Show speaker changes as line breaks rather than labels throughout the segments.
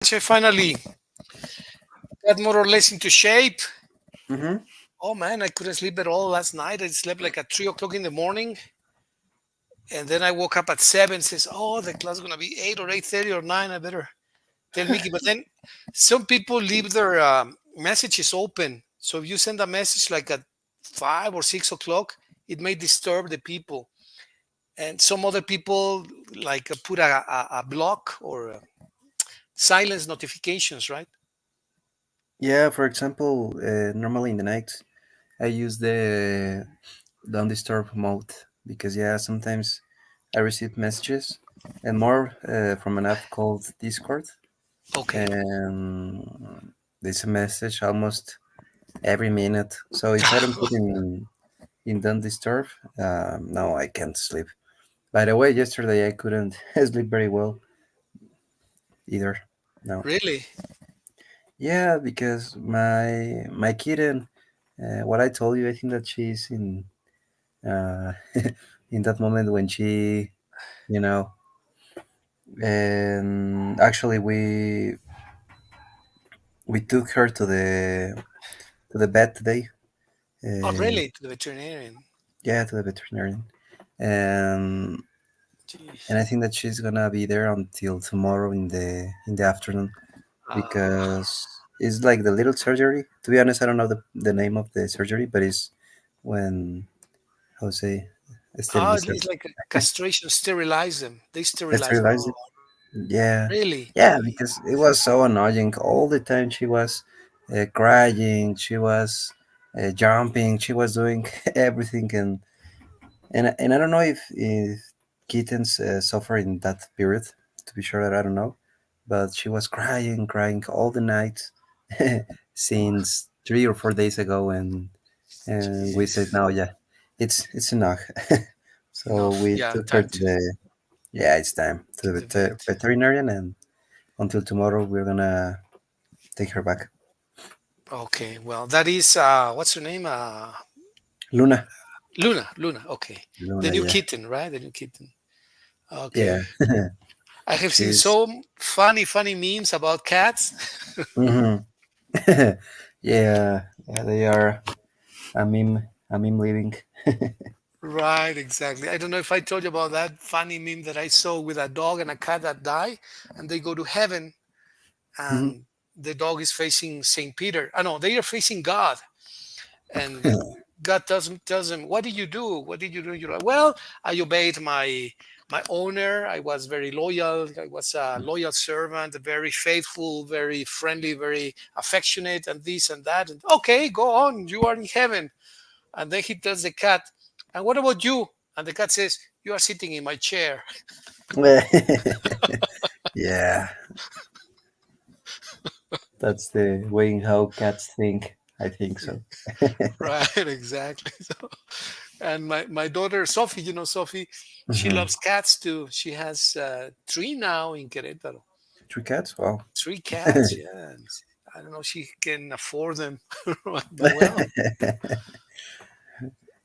I finally got more or less into shape.
Mm-hmm.
Oh man, I couldn't sleep at all last night. I slept like at 3 o'clock in the morning, and then I woke up at seven. Says, "Oh, the class is gonna be 8 or 8:30 or 9. I better tell Mickey." But then some people leave their messages open. So if you send a message like at 5 or 6 o'clock, it may disturb the people. And some other people like put a block or silence notifications, right?
Yeah, for example, normally in the night, I use the don't disturb mode because yeah, sometimes I receive messages and more from an app called Discord,
Okay.
and there's a message almost every minute. So if I don't put in don't disturb, no, I can't sleep. By the way, yesterday I couldn't sleep very well either. No.
Really?
Yeah, because my kitten, what I told you, I think that she's in uh, in that moment when she, you know, and actually we took her to the vet today.
Oh,
Uh,
really? To the veterinarian?
yeah, to the veterinarian, and
Jeez.
and I think that she's gonna be there until tomorrow in the afternoon
Ah,
because it's like the little surgery. To be honest, I don't know the name of the surgery, but it's when how to say esterilizar.
it's like a castration. Sterilize them. They sterilize.
Sterilize
Oh,
it. Yeah,
really?
yeah, because it was so annoying. All the time she was crying, she was jumping, she was doing everything, and I don't know if kittens suffer in that period. To be sure, that I don't know, but she was crying, crying all the night since 3 or 4 days ago, and we said
Jeez.
no, yeah, it's enough. So
Enough.
we
Yeah,
took her
time
to
to
the yeah, it's time to
to
the
the vet.
veterinarian, and until tomorrow we're gonna take her back.
Okay. Well, that is what's her name?
Luna.
Luna. Luna. Okay. The
Luna,
new
yeah.
kitten, right? The new kitten.
Yeah.
Okay. I have seen
She's
so funny memes about cats.
hmm yeah, yeah, they are a meme living.
Right, exactly. I don't know if I told you about that funny meme that I saw with a dog and a cat that die, and they go to heaven,
Hmm.
and the dog is facing Saint Peter. I know they are facing God, and God tells him, "What did you do? What did you do?" You're like, "Well, I obeyed my owner. I was very loyal. I was a loyal servant, very faithful, very friendly, very affectionate, and this and that." And okay, go on. You are in heaven. And then he tells the cat, "And what about you?" And the cat says, "You are sitting in my chair."
Yeah, that's the way how cats think. I think so.
Right, exactly. So, and my daughter Sophie, Sophie, she
Hmm.
loves cats too. She has three now in Querétaro.
Three cats. Wow.
Three cats, yeah. And I don't know if she can afford them, but well,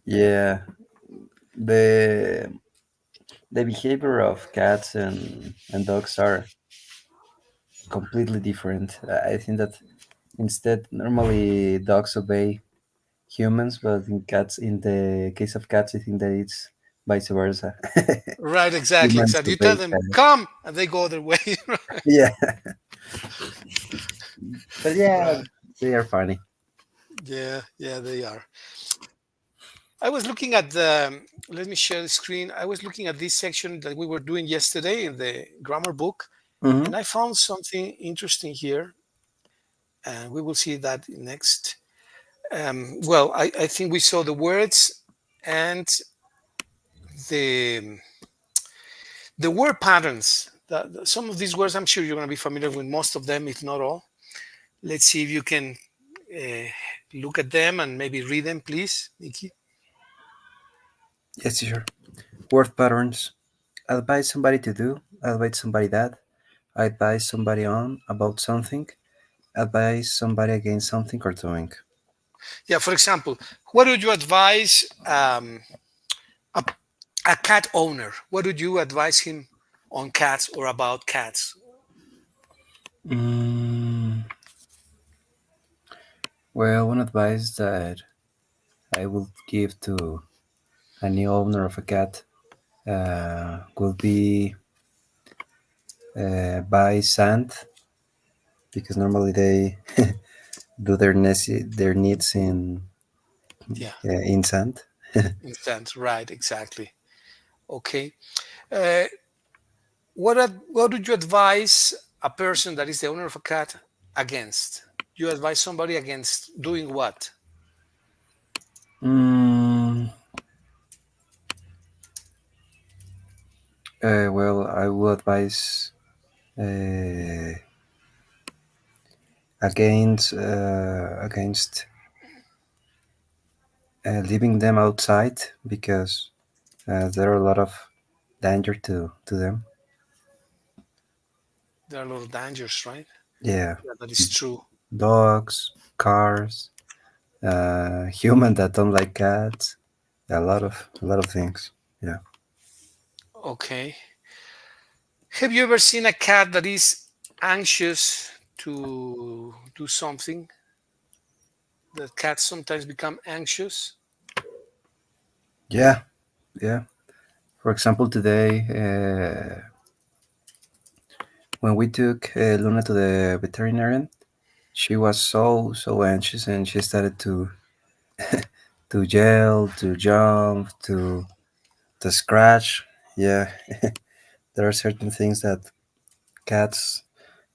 Yeah, the the behavior of cats and dogs are completely different. I think that instead, normally dogs obey humans, but in the case of cats, I think that it's vice versa.
right, exactly,
Humans
exactly. You tell
obey
them
cats.
come, and they go their way.
Yeah, but yeah,
Right.
they are funny.
Yeah, yeah, they are. I was looking at the. Let me share the screen. I was looking at this section that we were doing yesterday in the grammar book,
Hmm.
and I found something interesting here, and we will see that next. Well, I think we saw the words and the the word patterns. Some of these words, I'm sure you're going to be familiar with most of them, if not all. Let's see if you can uh, look at them and maybe read them, please, Nikki.
Yes, sure. Word patterns. Advise somebody to do. Advise somebody that. Advise somebody on about something. Advise somebody against something or doing.
Yeah, for example, what would you advise a, a cat owner? What would you advise him on cats or about cats?
Mm, well, one advice that I would give to a new owner of a cat would be buy sand because normally they do their needs
Yeah,
in sand.
instant. Right, exactly. Okay. What would you advise a person that is the owner of a cat against? You advise somebody against doing what?
Mm, well, I would advise against leaving them outside because there are a lot of danger to them.
There are a lot of dangers, right?
Yeah,
Yeah, that is true.
dogs, cars, human that don't like cats. A lot of things. Yeah.
Okay. Have you ever seen a cat that is anxious to do something? The cats sometimes become anxious.
Yeah, yeah. For example, today when we took Luna to the veterinarian, she was so anxious and she started to yell, to jump, to scratch. Yeah, there are certain things that cats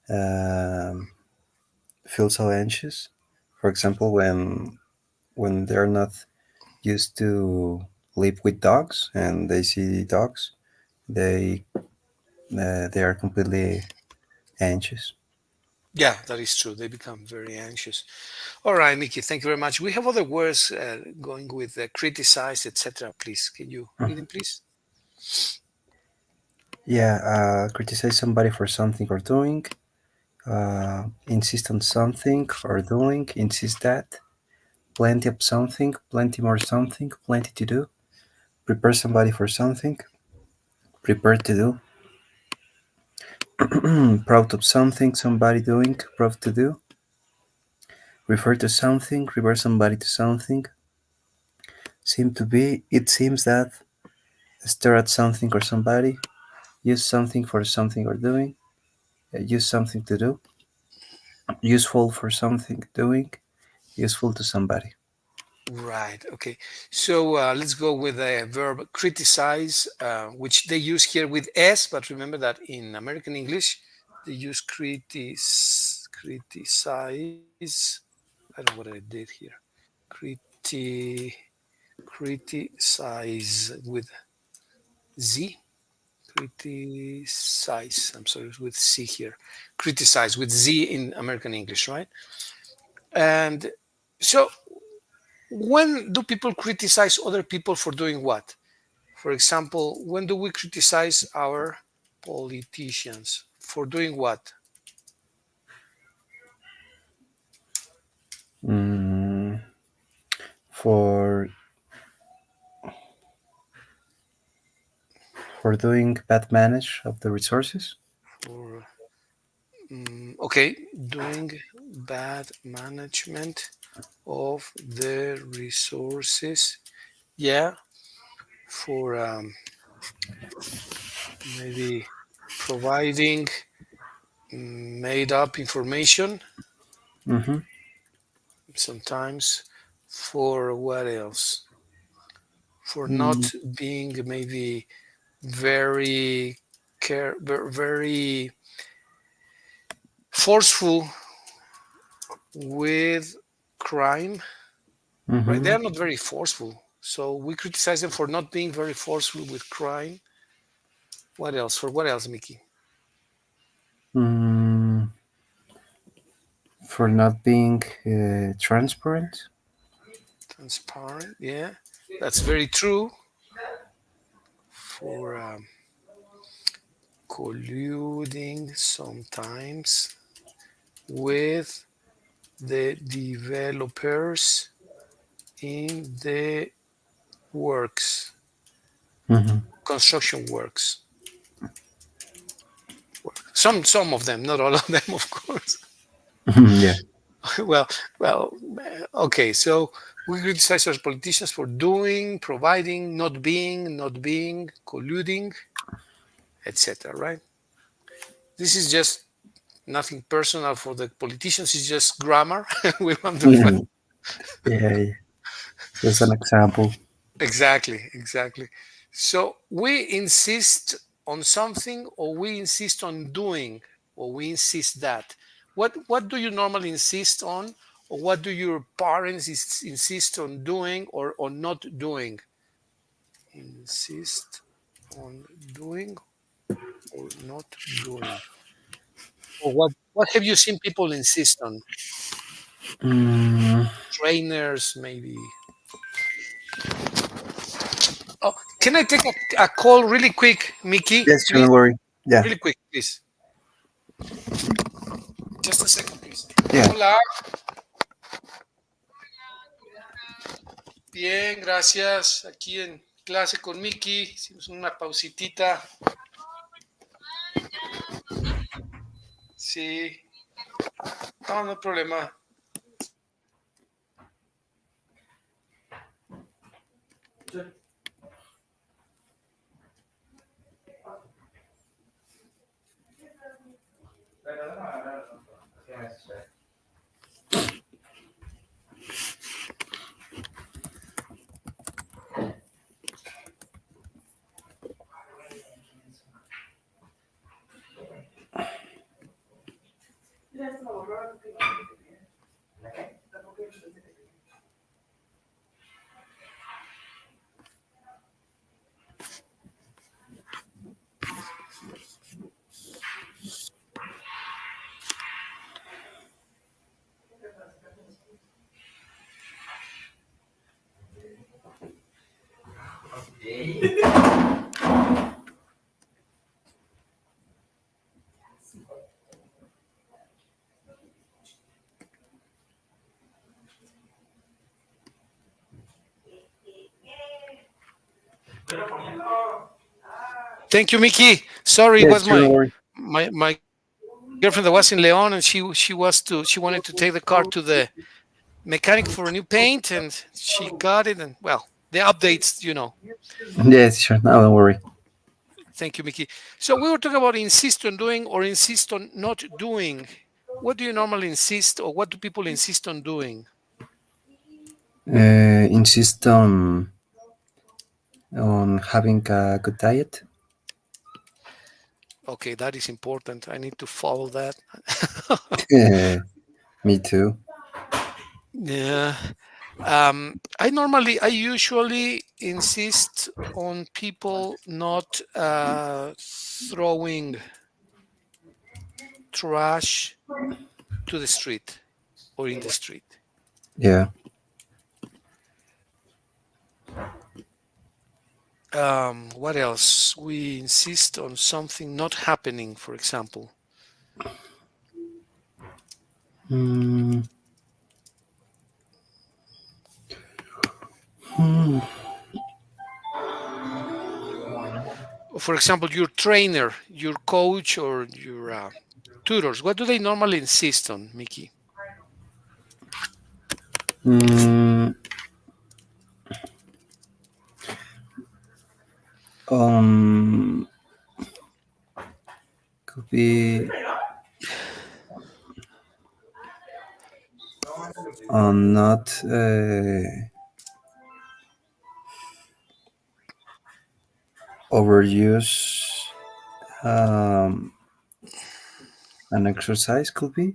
um, feel so anxious. For example, when they're not used to live with dogs and they see dogs, they they are completely anxious.
Yeah, that is true. They become very anxious. All right, Mickey, thank you very much. We have other words going with criticize, etc. Please, can you read them, please?
Yeah, criticize somebody for something or doing, insist on something or doing, insist that, plenty of something, plenty more something, plenty to do, prepare somebody for something, prepare to do, proud of something, somebody doing, proud to do, refer to something, refer somebody to something, seem to be, it seems that, stare at something or somebody, use something for something or doing, use something to do, useful for something doing, useful to somebody.
Right. Okay. So let's go with the verb criticize, which they use here with s, but remember that in American English they use criticize. I don't know what I did here. Criti criticize with z. Criticize. I'm sorry, with c here. Criticize with z in American English, right? And so when do people criticize other people for doing what? For example, when do we criticize our politicians for doing what?
Mm, for doing bad manage of the resources.
For okay, doing bad management of the resources. Yeah, for maybe providing made up information
Mm-hmm.
sometimes. For what else? For
Mm,
not being maybe very very forceful with crime, right? They
mm-hmm.
are not very forceful, so we criticize them for not being very forceful with crime. What else? For what else, Mickey?
Mm, for not being transparent.
Transparent, yeah, that's very true. For colluding sometimes with the developers in the works,
Mm-hmm.
construction works. Some of them, not all of them, of course.
Yeah.
well, well, okay. So we criticize our politicians for doing, providing, not being, colluding, etc. Right? This is just nothing personal for the politicians. It's just grammar. we want to
Mhm. Yeah, yeah. Just an example.
exactly. So we insist on something, or we insist on doing, or we insist that. What do you normally insist on, or what do your parents insist on doing or on not doing? Insist on doing or not doing. Or what have you seen people insist on?
Mm,
Trainers, maybe. Oh, can I take a call really quick, Mickey?
yes,
Please,
don't worry. Yeah,
really quick, please. Just a second, please.
yeah.
Hola. Bien, gracias. Aquí en clase con Mickey. Hicimos una pausitita. Sí. No, no hay problema. Thank you, Mickey. Sorry, it
Yes,
was
sure, don't worry.
my girlfriend that was in Leon, and she wanted to take the car to the mechanic for a new paint, and she got it. And well, the updates.
Yes, sure. No, don't worry.
Thank you, Mickey. So we were talking about insist on doing or insist on not doing. What do you normally insist, or what do people insist on doing?
Insist on having a good diet.
Okay, that is important. I need to follow that.
Me too.
Yeah. I usually insist on people not throwing trash to the street or in the street.
Yeah.
What else? We insist on something not happening, for example.
Mm, hmm.
For example, your trainer, your coach, or your tutors, what do they normally insist on, Mickey?
Mm, um, could be on not overuse um, an exercise. Could be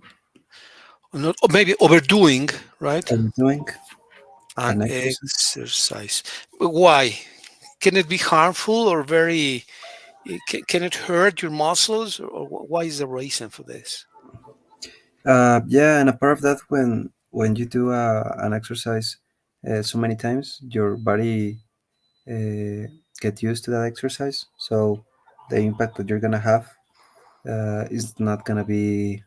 Not, or maybe overdoing, right?
overdoing
An
an exercise.
exercise. Why? Can it be harmful or very? Can it hurt your muscles, or why is the reason for this?
Yeah, and a part of that, when you do an exercise so many times, your body get used to that exercise. So the impact that you're gonna have is not gonna be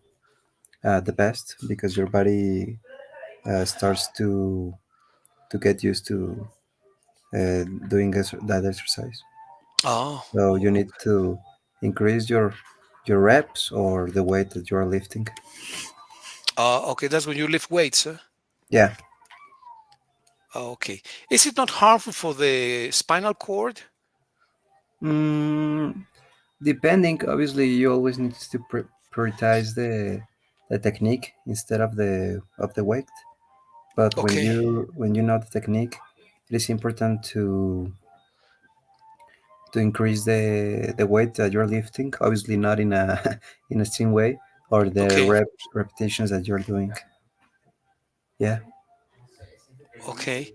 the best because your body starts to get used to doing that exercise.
Oh,
So you
oh,
need to increase your reps or the weight that you are lifting.
Okay, that's when you lift weights, huh?
Yeah.
Okay. Is it not harmful for the spinal cord?
Mm, Depending, obviously, you always need to prioritize the technique instead of the weight. But
Okay.
when you know the technique, it is important to increase the weight that you're lifting. Obviously, not in a in a extreme way, or the
Okay.
repetitions that you're doing. Yeah,
Okay.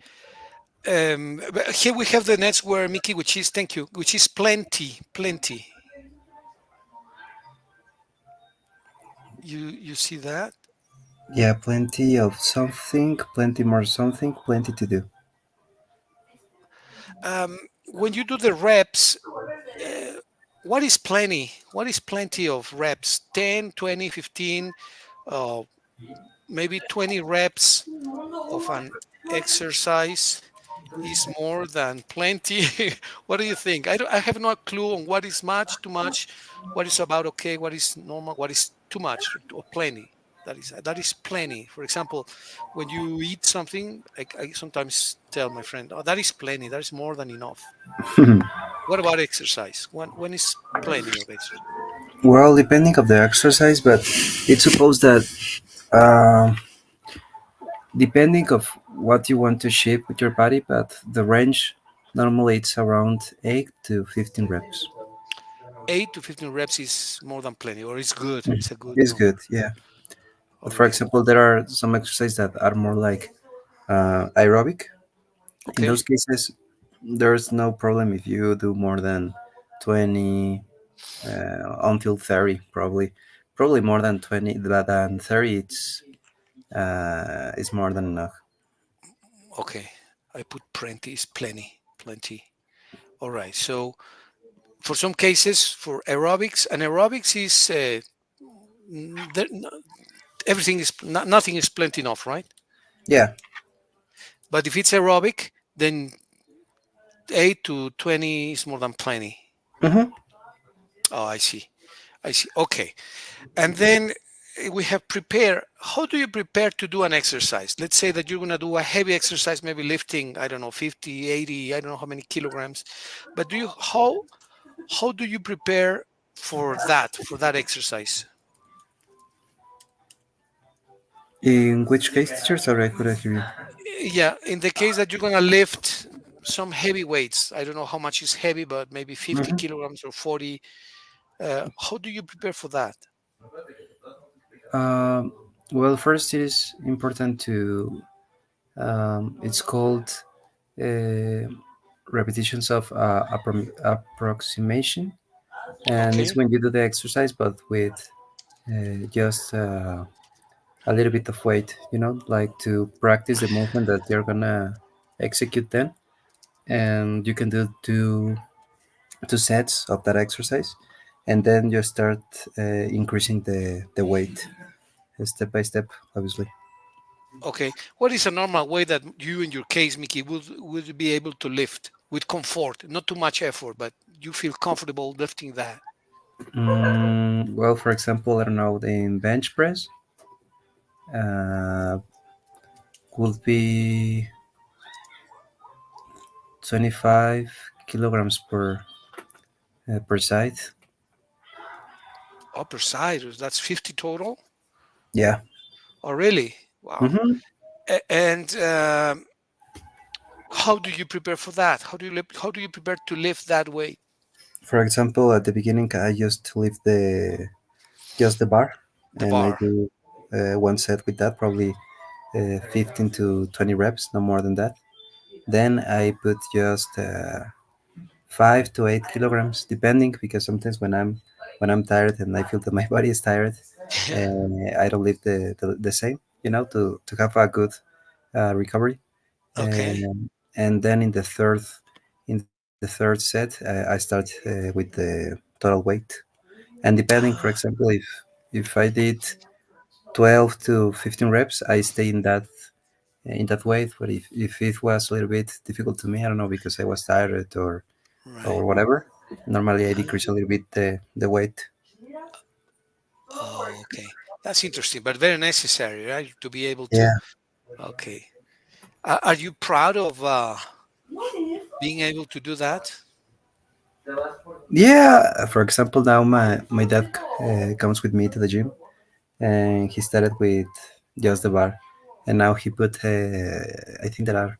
But here we have the next word, Mickey, which is thank you, which is plenty, plenty. You see that?
yeah, plenty of something, plenty more something, plenty to do.
When you do the reps, uh, what is plenty? What is plenty of reps? 10, 20, 15, uh, maybe 20 reps of an exercise is more than plenty. What do you think? I have no clue on what is much, too much, what is about okay, what is normal, what is too much or plenty. That is plenty. For example, when you eat something, I sometimes tell my friend, "Oh, that is plenty. That is more than enough." What about exercise? When is plenty of exercise?
Well, depending of the exercise, but it's supposed that uh, depending of what you want to shape with your body, but the range normally it's around 8 to 15 reps.
8 to 15 reps is more than plenty, or it's good.
Mhm.
It's a good
It's
number.
good, yeah.
All
But for
right.
example, there are some exercises that are more like aerobic. In
Okay.
those cases, there's no problem if you do more than 20 until 30, probably. Probably more than 20, than 30, it's more than enough.
Okay. I put plenty is plenty. Plenty. All right. So for some cases, for aerobics, and aerobics is everything is nothing is plenty enough, right?
Yeah.
But if it's aerobic, then 8 to 20 is more than plenty.
Hmm.
Oh, I see. I see. Okay. And then we have prepare. How do you prepare to do an exercise? Let's say that you're going to do a heavy exercise, maybe lifting, I don't know, 50, 80, I don't know how many kilograms. But how do you prepare for that exercise?
In which case, teacher? Sorry, I couldn't hear you.
Yeah, in the case that you're going to lift some heavy weights, I don't know how much is heavy, but maybe 50
Hmm.
kilograms or 40. How do you prepare for that?
Um, well, first it is important to, it's called uh, repetitions of approximation. And it's
Okay.
when you do the exercise, but with just a little bit of weight, like to practice the movement that you're gonna execute then. And you can do two sets of that exercise, and then you start increasing the weight step by step, obviously.
Okay. What is a normal way that you, in your case, Mickey, would be able to lift with comfort, not too much effort, but you feel comfortable lifting that?
Well, for example, I don't know, in bench press, uh, would be 25 kilograms per side.
Upper side, that's 50 total.
Yeah.
Oh, really? Wow.
Hmm.
And how do you prepare for that? How do you prepare to lift that weight?
For example, at the beginning, I used to lift just the bar,
The
and I
bar.
do one set with that, probably 15 to 20 reps, no more than that. Then I put just 5 to 8 kilograms, depending, because sometimes when I'm tired and I feel that my body is tired,
Yeah.
I don't lift the same, to have a good recovery.
Okay.
And then in the third set, I start with the total weight. And depending, for
Ah,
example, if I did 12 to 15 reps, I stay in that weight. But if it was a little bit difficult to me, I don't know, because I was tired or
right.
or whatever, normally I
Uh-huh.
decrease a little bit the weight.
Okay, that's interesting, but very necessary, right? To be able to.
Yeah.
Okay, are you proud of being able to do that?
Yeah. For example, now my dad comes with me to the gym, and he started with just the bar, and now he put I think there are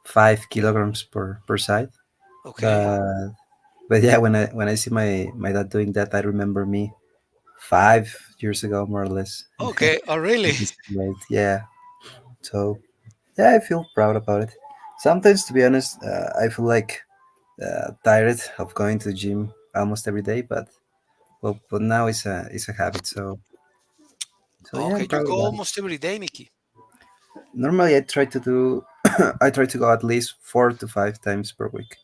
5 kilograms per side.
Okay.
But yeah, when I see my dad doing that, I remember me 5 years ago, more or less.
Okay. Oh, really?
With the same weight. Yeah. So yeah, I feel proud about it. Sometimes, to be honest, I feel like tired of going to the gym almost every day, but now it's a habit. So yeah, I'm
Okay, you
proud
go
about it.
almost every day, Mickey.
Normally, I try to do I try to go at least 4 to 5 times per week.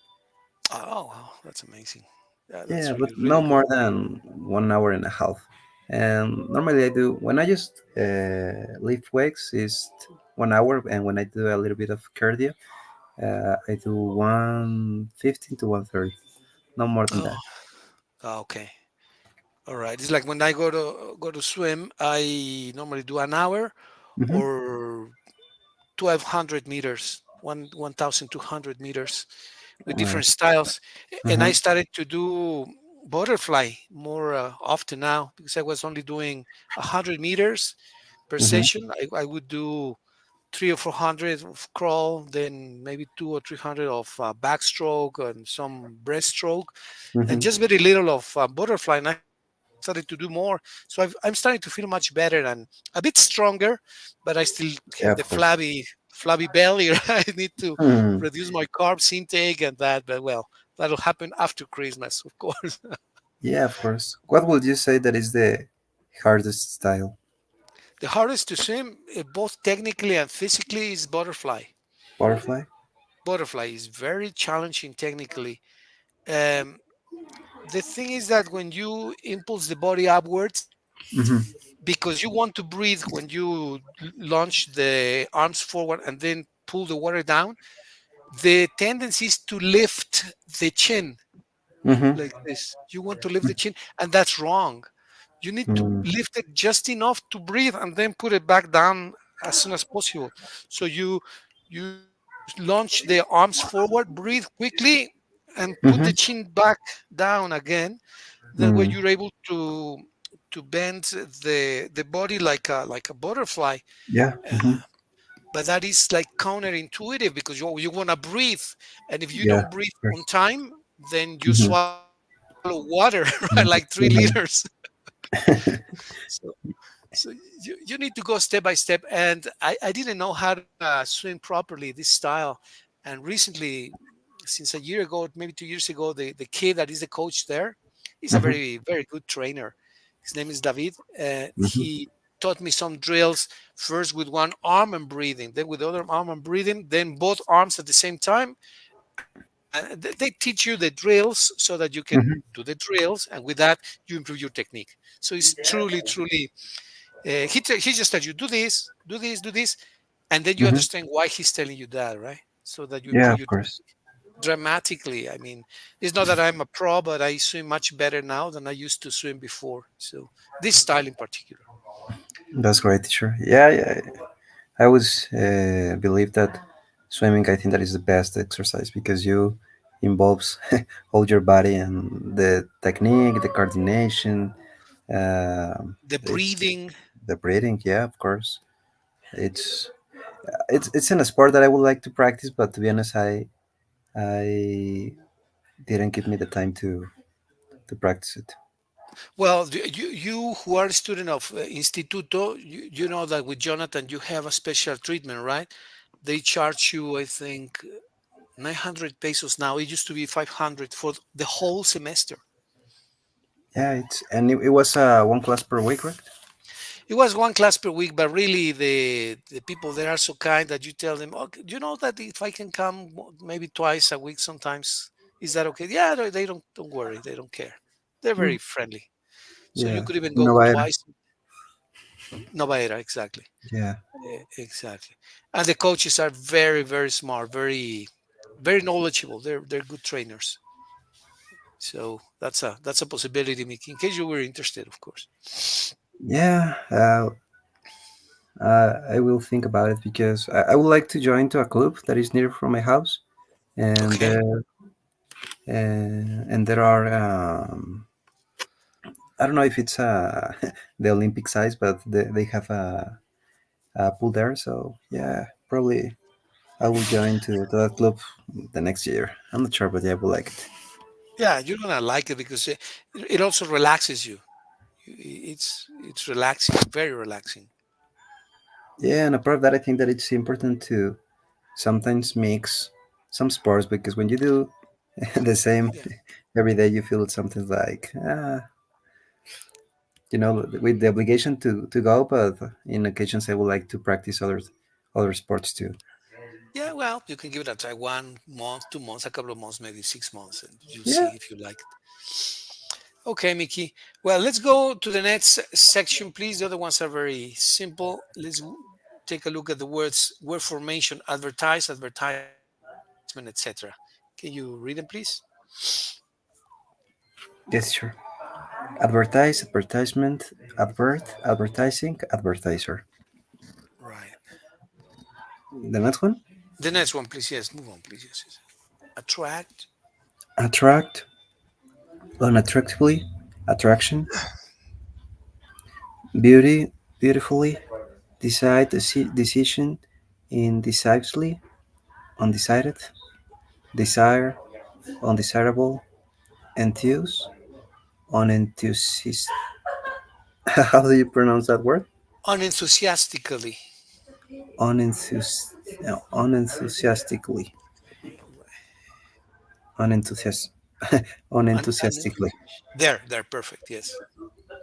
Oh, wow, that's amazing. Yeah,
Yeah,
that's
but
really,
no
really good.
more than 1 hour and a half. And normally I do when I just lift weights is 1 hour, and when I do a little bit of cardio, I do 115 to 130. No more than
Oh,
that.
okay. All right. It's like when I go to swim, I normally do an hour
Mm-hmm.
or 1,200 meters, 1,200 meters with different
Nice.
styles. And I
Mm-hmm.
started to do butterfly more often now because I was only doing 100 meters per
Mm-hmm.
session. I would do 300 or 400 of crawl, then maybe 200 or 300 of backstroke and some breaststroke, and
Mm-hmm.
just very little of butterfly. And I started to do more, so I'm starting to feel much better and a bit stronger, but I still have the
Yeah, of course.
flabby belly. Right? I need to
Hmm.
reduce my carbs intake and that, but well, that'll happen after Christmas, of course.
Yeah, of course. What would you say that is the hardest style?
The hardest to swim, both technically and physically, is butterfly.
Butterfly?
Butterfly is very challenging technically. Um, the thing is that when you impulse the body upwards,
Mm-hmm.
because you want to breathe when you launch the arms forward and then pull the water down, the tendency is to lift the chin
Mm-hmm.
like this. You want to lift the chin, and that's wrong. You need to
Mm-hmm.
lift it just enough to breathe and then put it back down as soon as possible. So you launch the arms forward, breathe quickly, and put the
Mm-hmm.
chin back down again. That way you're able to bend the body like a butterfly.
Yeah. Mm-hmm.
But that is like counterintuitive because you want to breathe, and if you
Yeah.
don't breathe
Of course.
on time, then you
Mm-hmm.
swallow water, right? Like 3 liters.
Mm-hmm.
So so you need to go step by step, and I didn't know how to swim properly this style. And recently, since a year ago, maybe 2 years ago, the kid that is the coach there, he's a
Mm-hmm.
very very good trainer. His name is David.
Mm-hmm.
He taught me some drills, first with one arm and breathing, then with the other arm and breathing, then both arms at the same time. And they teach you the drills so that you can
Mm-hmm.
do the drills, and with that you improve your technique. So it's truly truly he just tells you do this, do this, do this, and then you
Mm-hmm.
understand why he's telling you that, right? So that you
Yeah,
improve
of
your
course.
dramatically. I mean, it's not that I'm a pro, but I swim much better now than I used to swim before. So this style in particular.
That's great, teacher. Yeah, yeah. I always believe that swimming, I think that is the best exercise because you involves all your body and the technique, the coordination,
The
it's
breathing.
the breathing. Yeah, of course. It's it's in a sport that I would like to practice, but to be honest, I didn't give me the time to practice it.
Well, you who are a student of Instituto, you know that with Jonathan you have a special treatment, right? They charge you, I think, 900 pesos now. It used to be 500 for the whole semester.
Yeah, it was one class per week, right?
It was one class per week, but really the people there are so kind that you tell them, "Oh, do you know that if I can come maybe twice a week sometimes, is that okay?" Yeah, they don't worry, they don't care. They're
Mm,
very friendly, so you
yeah,
could even go
no,
twice. Novaera, exactly.
yeah,
Exactly. And the coaches are very very smart, very knowledgeable. They're good trainers. So that's a possibility, Mickey, in case you were interested, of course.
Yeah, I will think about it because I would like to join to a club that is near from my house, and
Okay.
there are I don't know if it's the Olympic size, but they have a pool there. So yeah, probably I will join to that club the next year. I'm not sure, but yeah, I will like it.
Yeah, you're gonna like it because it also relaxes you. It's relaxing, very relaxing.
Yeah, and apart of that, I think that it's important to sometimes mix some sports because when you do the same
Yeah.
every day, you feel something like with the obligation to go, but in occasions I would like to practice other sports too.
Yeah, well, you can give it a try 1 month, 2 months, a couple of months, maybe 6 months, and you'll
Yeah,
see if you like it. Okay, Mickey. Well, let's go to the next section, please. The other ones are very simple. Let's take a look at the word formation, advertise, advertisement, etc. Can you read them, please?
yes, sure. Advertise, advertisement, advertising, advertiser.
Right.
The next one,
The next one, please. Yes, move on, please. Yes, yes. Attract,
attract, unattractively, attraction, beauty, beautifully, decide, decision, indecisively, undecided, desire, undesirable, enthuse, unenthusiast. How do you pronounce that word?
unenthusiastically.
Unenthus, no, unenthusiastically, unenthusiast,
Un-
unenthusiastically,
there, perfect. Yes.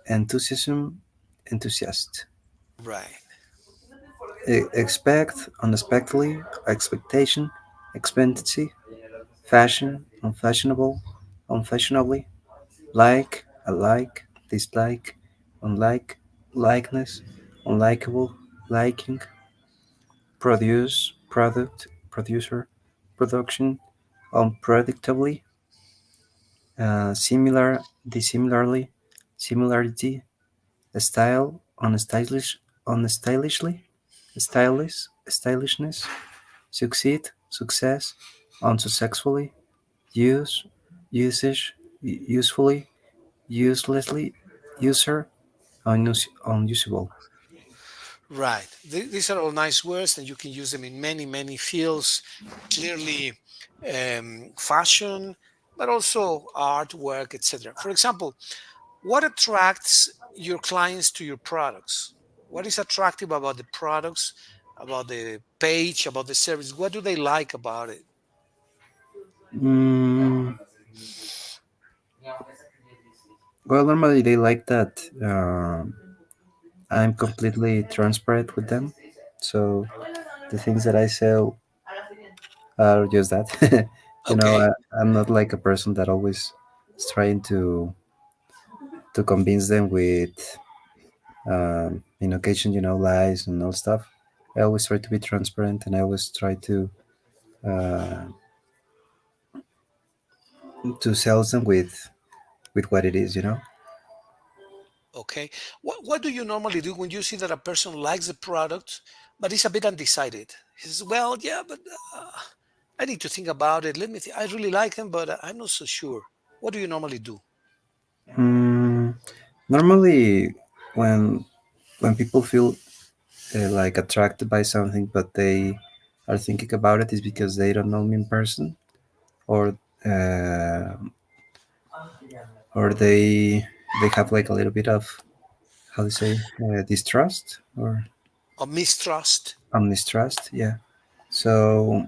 enthusiasm, enthusiast.
Right.
Expect, unexpectedly, expectation, expectancy, fashion, unfashionable, unfashionably, like, alike, dislike, unlike, likeness, unlikable, liking, produce, product, producer, production, unpredictably, similar, dissimilarly, similarity, style, unstylishly, stylishness, succeed, success, unsuccessfully, use, usage, usefully, uselessly, user, unusable.
Right. These are all nice words, and you can use them in many, many fields. Clearly, fashion, but also artwork, etc. For example, what attracts your clients to your products? What is attractive about the products, about the page, about the service? What do they like about it?
Mm, well, normally they like that I'm completely transparent with them. So the things that I sell are just that.
Okay.
I'm not like a person that always is trying to convince them with, in occasion, lies and all stuff. I always try to be transparent, and I always try uh, to sell them with what it is.
Okay. What do you normally do when you see that a person likes the product, but is a bit undecided? He says, "Well, yeah, but I need to think about it. Let me think. I really like him, but I'm not so sure." What do you normally do?
Mm, normally, when when people feel like attracted by something, but they are thinking about it, is because they don't know me in person, or uh, or they have like a little bit of, how to say, distrust or
Or mistrust?
mistrust. Yeah. So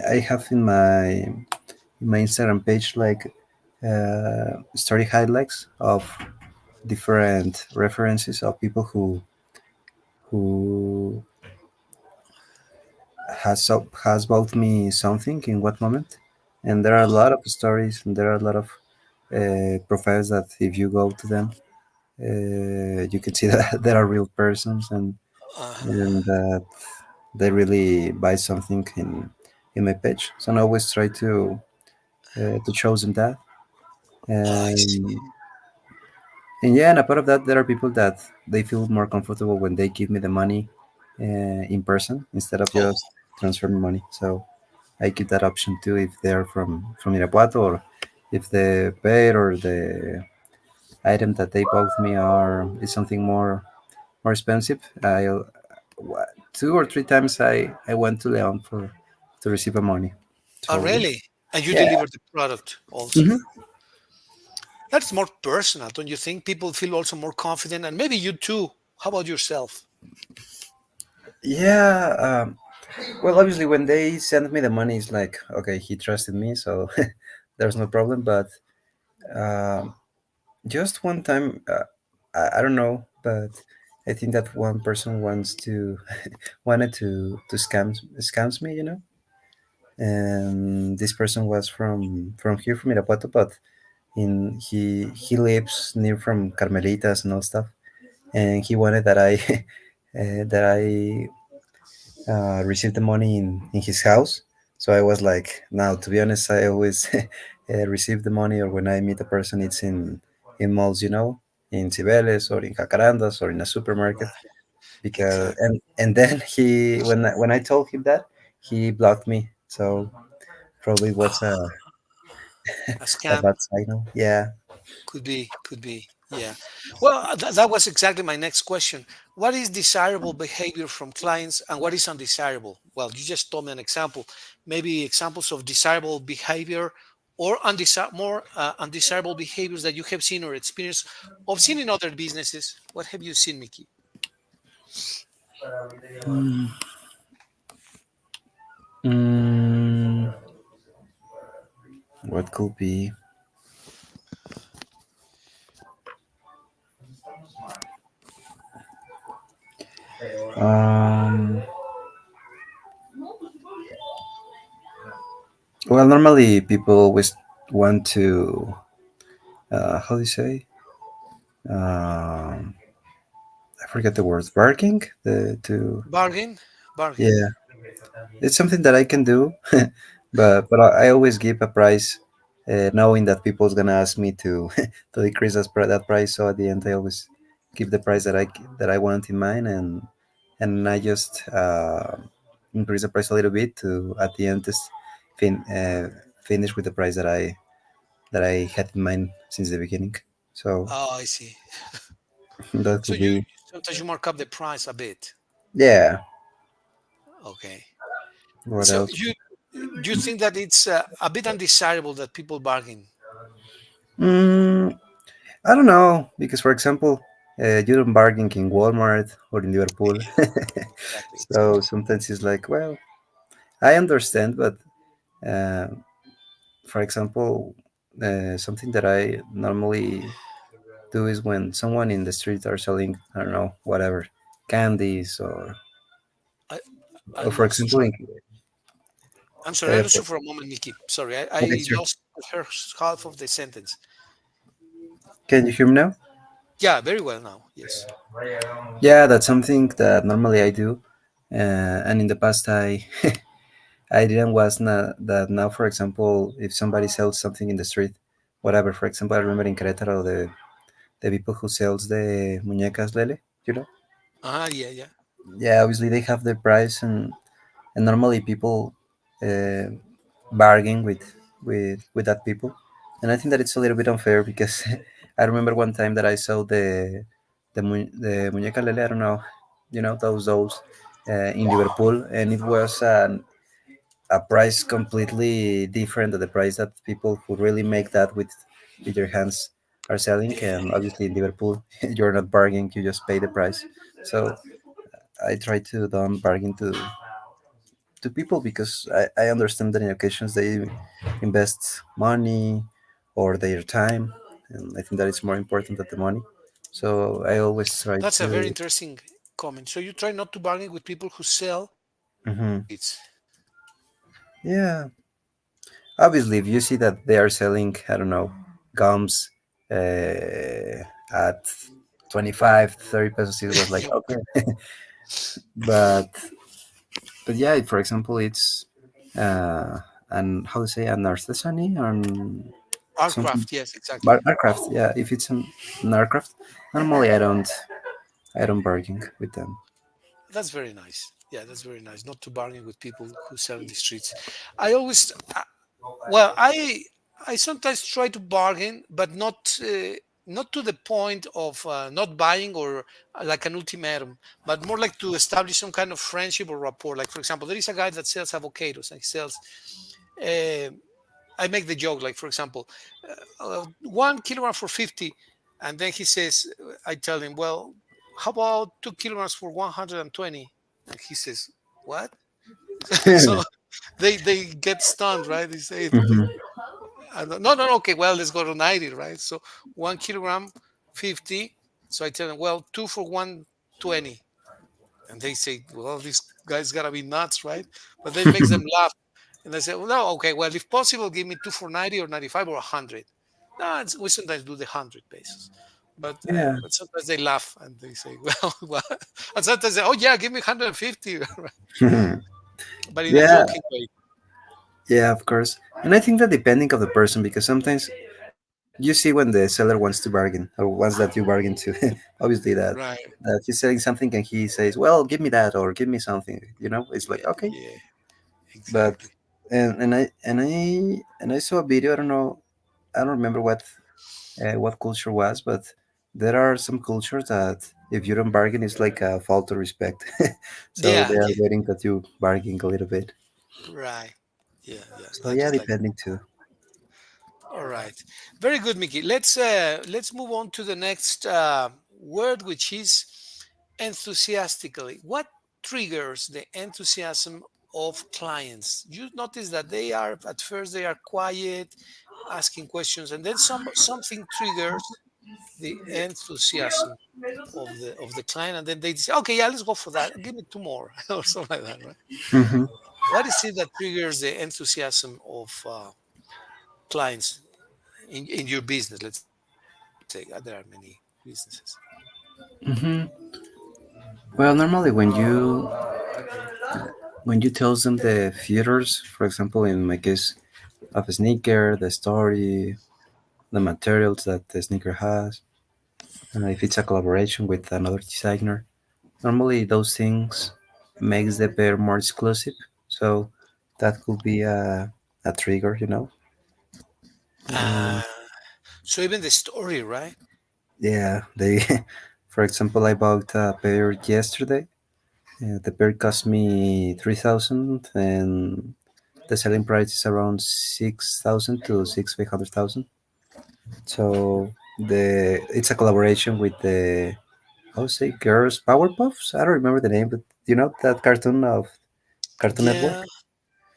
I have in my Instagram page like story highlights of different references of people who has bought me something in what moment, and there are a
Uh-huh.
lot of stories, and there are a lot of profiles that if you go to them, you can see that there are real persons,
Uh-huh.
and that they really buy something in my page. So I always try to show them that.
I see.
And yeah, and apart of that, there are people that they feel more comfortable when they give me the money in person instead of
Oh,
just transferring money. So I keep that option too if they're from Irapuato, or if the bed or the item that they bought me are is something more expensive. Two or three times I went to Leon for to receive a money.
oh,
So yeah.
really? And you
Yeah.
deliver the product also.
Mhm.
That's more personal, don't you think? People feel also more confident, and maybe you too. How about yourself?
Yeah. Well, obviously, when they send me the money, it's like, okay, he trusted me, so there's no problem. But um, just one time, I don't know, but I think that one person wants to wanted to scams me, and this person was from here, from Irapuato, but in he lives near from Carmelitas and all stuff, and he wanted that I that I received the money in his house. So I was like, now to be honest, I always receive the money, or when I meet a person, it's in malls, in Cibeles or in Jacarandas or in a supermarket. Because
Exactly.
and then he when I told him that, he blocked me. So probably it was
Ah, a
a
scam.
bad signal. Yeah.
Could be, could be. Yeah. Well, that was exactly my next question. What is desirable behavior from clients and what is undesirable? Well, you just told me an example. Maybe examples of desirable behavior or more undesirable behaviors that you have seen or experienced or seen in other businesses. What have you seen, Mickey?
Mm, mm, what could be? Um, well, normally people always want to, how do you say? Um, I forget the word. Barking. The to
Bargain? Bargain.
Yeah, it's something that I can do, but I always give a price, knowing that people's gonna ask me to to decrease that price. So at the end, I always give the price that I want in mind, and I just increase the price a little bit to at the end just finish with the price that I had in mind since the beginning. So
Oh, I see.
that
So
could
you
be,
sometimes you mark up the price a bit.
yeah.
Okay.
What
So
else?
you do you think that it's a bit undesirable that people bargain?
Mm, I don't know because, for example, you don't bargain in Walmart or in Liverpool,
Exactly,
so
exactly.
sometimes it's like, well, I understand, but uh, for example, something that I normally do is when someone in the street are selling, I don't know, whatever, candies
I I
or for
lost
example,
track. I'm sorry, I lost
for,
you for a moment, Mickey. Sorry,
okay,
I
sure.
lost the first half of the sentence.
Can you hear me now?
Yeah, very well now. Yes.
Yeah, that's something that normally I do, and in the past I didn't was not that now. For example, if somebody sells something in the street, whatever. For example, I remember in Querétaro the people who sells the muñecas lele, you know.
Ah, yeah, yeah.
Yeah, obviously they have their price, and normally people uh, bargain with that people, and I think that it's a little bit unfair because I remember one time that I saw the muñeca lele. I don't know, those dolls in Liverpool, and it was a price completely different than the price that people who really make that with your hands are selling.
Yeah.
And obviously in Liverpool, you're not bargaining; you just pay the price. So I try to don't bargain to people because I understand that in occasions they invest money or their time, and I think that it's more important than the money. So I always try
That's a very
to.
interesting comment. So you try not to bargain with people who sell
Mhm.
it.
Yeah, obviously, if you see that they are selling, I don't know, gums at 25, 30 pesos, it was like, okay. but but yeah, for example, it's an how to say, an artisany and something
Aircraft, yes, exactly.
aircraft. Yeah, if it's an aircraft, normally I don't. I don't bargain with them.
That's very nice. Yeah, that's very nice. Not to bargain with people who sell in the streets. I always, well, I sometimes try to bargain, but not to the point of not buying or like an ultimatum, but more like to establish some kind of friendship or rapport. Like for example, there is a guy that sells avocados and he sells. Uh, I make the joke, like for example, 1 kilogram for 50, and then he says, I tell him, well, how about 2 kilograms for 120? And he says, what? So they get stunned, right? They say,
Hmm.
no, no, no, okay, well, let's go to 90, right? So 1 kilogram, 50. So I tell them, well, two for 120. And they say, well, this guy's got to be nuts, right? But then it makes them laugh. And they say, well, no, okay, well, if possible, give me two for 90 or 95 or 100. No, we sometimes do the 100 pesos.
Yeah.
But sometimes they laugh and they say, well, what? And sometimes they, oh, yeah, give me 150, but in a
Yeah,
joking way.
yeah, of course. And I think that depending of the person, because sometimes you see when the seller wants to bargain or wants that you bargain to, obviously
Right.
that he's selling something and he says, "Well, give me that or give me something." It's like
Yeah,
okay,
yeah,
but
exactly.
and I saw a video. I don't know. I don't remember what culture was, but there are some cultures that if you don't bargain, it's like a fault of respect. So
Yeah,
they are
yeah,
waiting that you bargain a little bit.
right. Yeah, yeah,
So
not
yeah,
just like
depending too.
all right. Very good, Mickey. Let's move on to the next word, which is enthusiastically. What triggers the enthusiasm of clients? You notice that they are at first they are quiet, asking questions, and then something triggers the enthusiasm of the client, and then they say, "Okay, yeah, let's go for that. Give me two more," or something like that, right?
Hmm.
What is it that triggers the enthusiasm of clients in your business? Let's say there are many businesses.
Hmm. Well, normally when you tell them the features, for example, in my case of a sneaker, the story, the materials that the sneaker has, if it's a collaboration with another designer, normally those things makes the pair more exclusive. So that could be a trigger,
Uh,
Uh,
so even the story, right?
yeah, they, for example, I bought a pair yesterday. The pair cost me 3,000, and the selling price is around 6,000 to 500,000. So it's a collaboration with the, how say, Girls Powerpuffs. I don't remember the name, but you know that cartoon of Cartoon Network.
Yeah,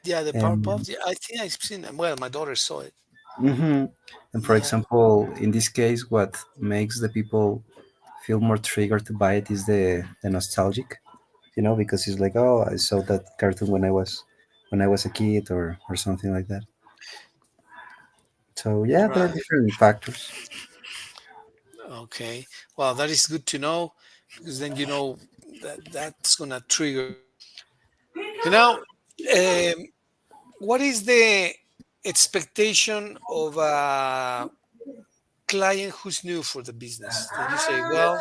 yeah. The
And
Powerpuff. Yeah, I think I've seen them. Well, my daughter saw it.
hmm and for
Yeah,
example, in this case, what makes the people feel more triggered to buy it is the nostalgic. Because it's like, oh, I saw that cartoon when I was a kid or something like that. So yeah, there are
right.
different factors.
Okay. Well, that is good to know because then you know that that's gonna trigger it. And now, um, what is the expectation of a client who's new for the business? Then you say, well,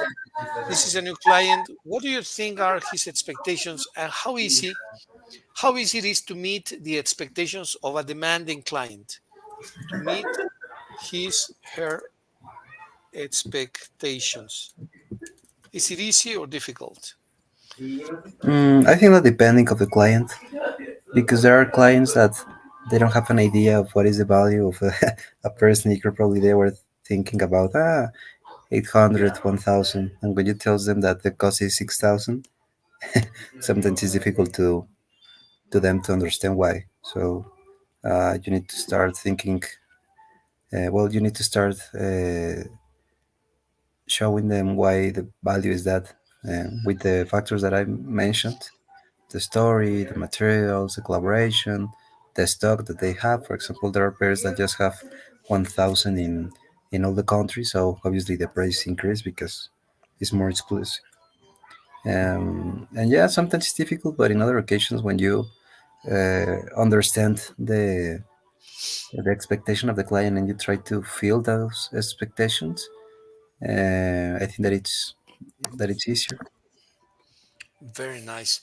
this is a new client. What do you think are his expectations, and how easy it is to meet the expectations of a demanding client? To meet his her expectations. Is it easy or difficult?
I think that depending of the client, because there are clients that they don't have an idea of what is the value of a pair sneaker. Probably they were thinking about 800, 1,000, and when you tell them that the cost is 6,000, sometimes it's difficult to them to understand why. So you need to start thinking. Well, you need to start showing them why the value is that, with the factors that I mentioned: the story, the materials, the collaboration, the stock that they have. For example, there are pairs that just have 1,000 in all the countries, so obviously the price increase because it's more exclusive. And yeah, sometimes it's difficult, but in other occasions, when you understand the expectation of the client and you try to fill those expectations, I think that it's that it's easier.
Very nice.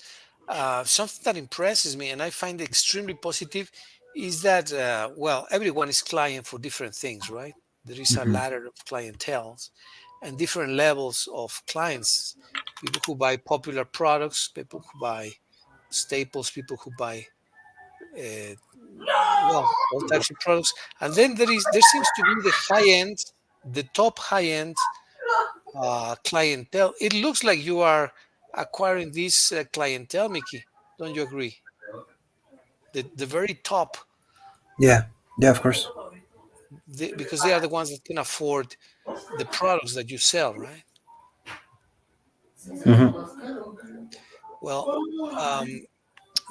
Something that impresses me and I find extremely positive is that, well, everyone is client for different things, right? There is a
Hmm.
ladder of clientels and different levels of clients. People who buy popular products, people who buy staples, people who buy, uh, well, all types of products. And then there seems to be the high end, the top high end clientele. It looks like you are acquiring this clientele, Mickey. Don't you agree? The very top,
Yeah, yeah, of course.
because they are the ones that can afford the products that you sell, right?
Hmm.
Well, um,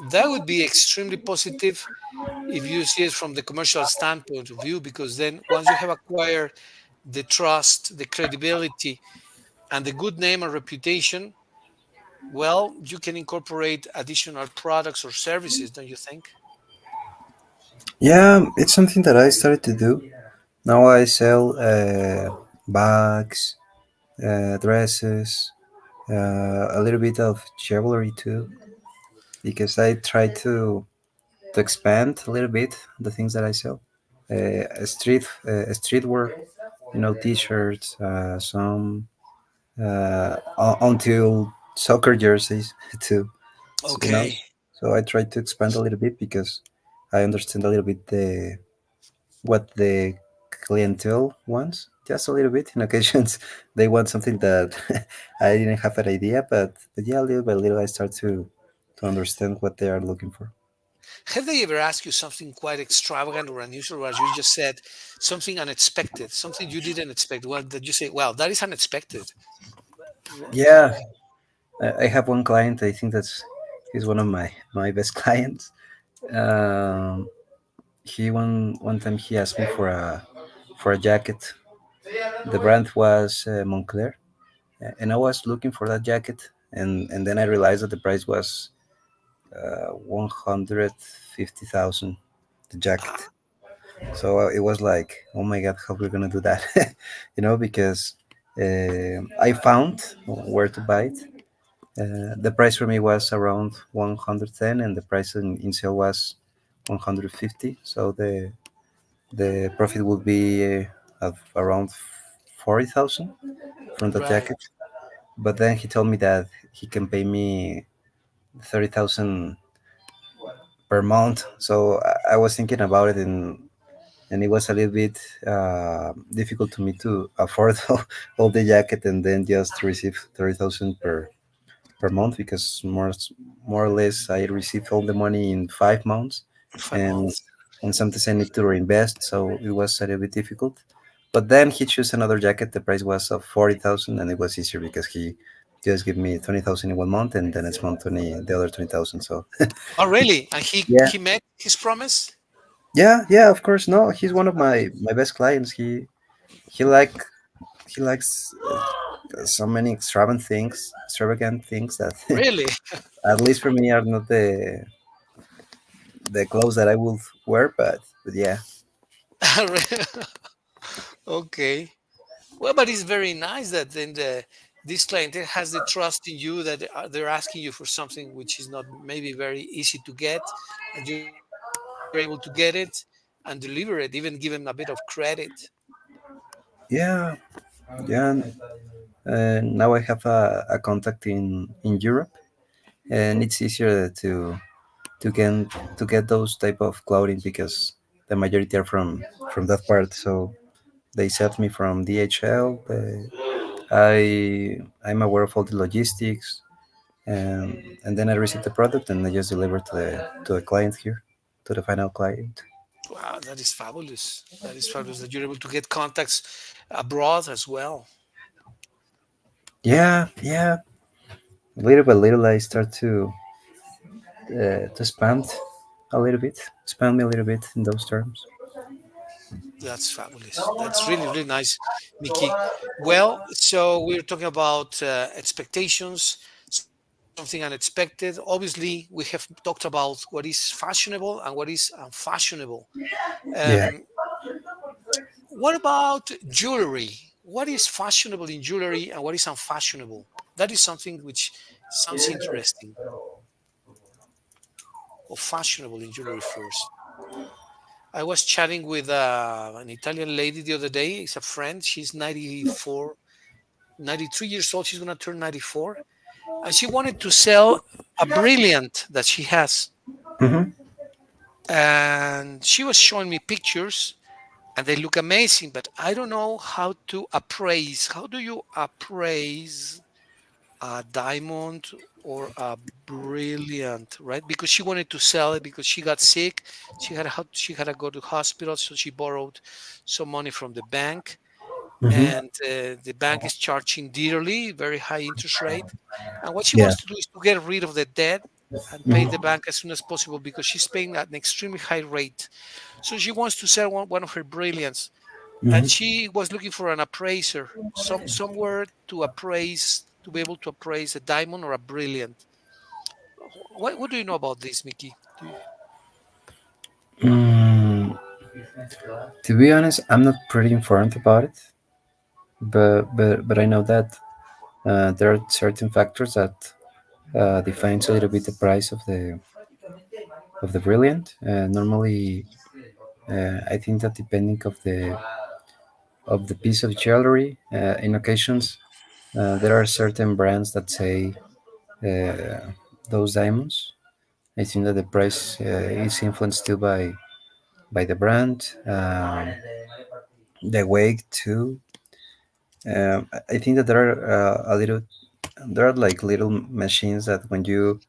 that would be extremely positive if you see it from the commercial standpoint of view, because then once you have acquired the trust, the credibility, and the good name and reputation, well, you can incorporate additional products or services, don't you think?
Yeah, it's something that I started to do. Now I sell bags, dresses, a little bit of jewelry too, because I try to expand a little bit the things that I sell. Streetwear, t-shirts, some until soccer jerseys too. So,
Okay.
so I try to expand a little bit because I understand a little bit the what the clientele wants. Just a little bit. In occasions, they want something that I didn't have an idea, but yeah, little by little, I start to understand what they are looking for.
Have they ever asked you something quite extravagant or unusual, or as you just said, something unexpected, something you didn't expect? Well, that you say, "Wow, that is unexpected."
Yeah, I have one client. I think he's one of my best clients. Um, he one time he asked me for a jacket. The brand was Montclair, and I was looking for that jacket, and then I realized that the price was 150,000, the jacket.
Ah,
So it was like, oh my god, how we're gonna do that? Because I found where to buy it. The price for me was around 110, and the price in sale was 150. So the profit would be of around 40,000 from the
right.
jacket. But then he told me that he can pay me 30,000 per month. So I was thinking about it, and it was a little bit difficult to me to afford all the jacket and then just receive 30,000 per month, because more or less I received all the money in 5 months,
For five
and
months.
and sometimes I need to reinvest, so it was a little bit difficult. But then he chose another jacket. The price was of 40,000, and it was easier because he just gave me 20,000 in 1 month, and the next month the other 20,000. So
Oh, really? And he
yeah,
he met his promise?
yeah, of course. No, he's one of my best clients. He likes so many extravagant things that
Really?
at least for me are not the clothes that I would wear, but yeah,
Okay. Well, but it's very nice that then this clientele has the trust in you that they're asking you for something which is not maybe very easy to get, and you're able to get it and deliver it, even give them a bit of credit.
yeah, yeah. And now I have a contact in Europe, and it's easier to get those type of clothing because the majority are from that part. So they sent me from DHL. I'm aware of all the logistics, and then I receive the product and I just deliver to the client here, to the final client.
Wow, that is fabulous. That is fabulous that you're able to get contacts abroad as well.
Yeah, yeah. Little by little, I start to expand me a little bit in those terms.
That's fabulous. That's really, really nice, Mickey. Well, so we're talking about expectations, something unexpected. Obviously, we have talked about what is fashionable and what is unfashionable.
Yeah.
Um, what about jewelry? what is fashionable in jewelry and what is unfashionable? That is something which sounds interesting. Or fashionable in jewelry first. I was chatting with an Italian lady the other day. It's a friend. She's 94, 93 years old. She's going to turn 94. And she wanted to sell a brilliant that she has.
Hmm.
And she was showing me pictures and they look amazing, but I don't know how to appraise. How do you appraise a diamond or a brilliant, right? Because she wanted to sell it because she got sick. She had to go to hospital, so she borrowed some money from the bank,
Hmm.
and the bank is charging dearly, very high interest rate. And what she
Yeah.
wants to do is to get rid of the debt and pay the
Hmm.
bank as soon as possible because she's paying at an extremely high rate. So she wants to sell one of her brilliants, and
Hmm.
she was looking for an appraiser, somewhere to appraise, to be able to appraise a diamond or a brilliant. What do you know about this, Mickey?
Mm, to be honest, I'm not pretty informed about it, but I know that there are certain factors that defines a little bit the price of the brilliant. Normally, I think that depending of the piece of jewelry, in occasions there are certain brands that say uh, those diamonds. I think that the price is influenced still by the brand, the weight too. I think that there are there are like little machines that when you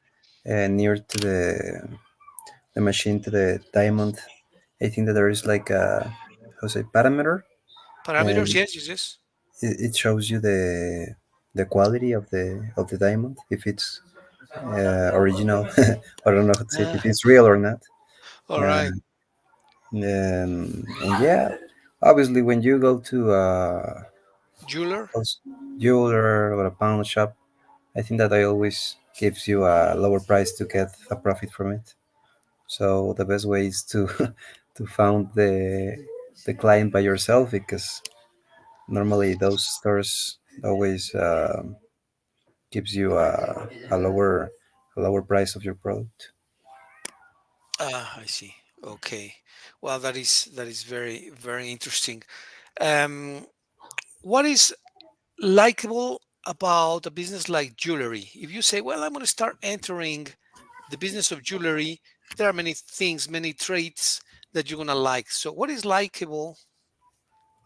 near to the machine to the diamond, I think that there is like a how say parameter,
Parameters?
and
Yes, yes, yes.
it shows you the quality of the diamond if it's original. I don't know how to say it, if
Ah,
it's real or not.
all
Uh,
right.
and yeah, obviously when you go to
Jeweler.
a jeweler or a pawn shop, I think that I always gives you a lower price to get a profit from it. So the best way is to to found the client by yourself because normally those stores always gives you a lower price of your product.
Ah, I see. Okay. Well, that is very very interesting. What is likable about a business like jewelry? If you say, "Well, I'm going to start entering the business of jewelry," there are many things, many traits that you're going to like. So, what is likable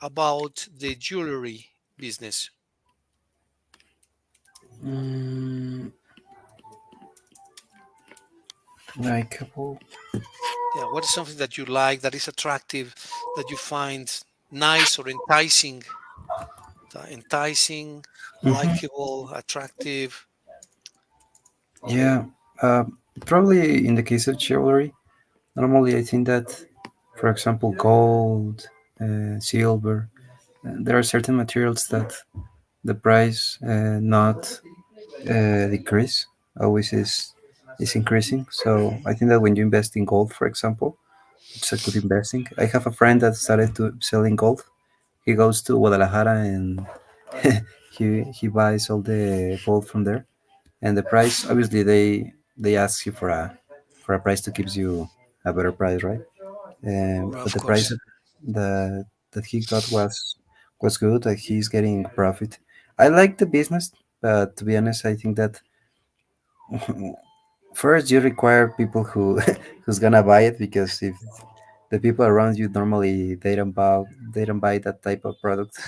about the jewelry business?
Mm, Likeable.
Yeah, what is something that you like, that is attractive, that you find nice or enticing? Enticing,
Hmm.
likable, attractive.
Yeah, uh, probably in the case of jewelry, normally I think that, for example, gold, silver, there are certain materials that the price not decrease, always is increasing. So I think that when you invest in gold, for example, it's a good investing. I have a friend that started to selling gold. He goes to Guadalajara and he buys all the gold from there. And the price, obviously, they ask you for a price to gives you a better price, right? But
Of
the price
course.
that he got was good. Like he's getting profit. I like the business, but to be honest, I think that first you require people who who's gonna buy it because if the people around you normally they don't buy that type of product,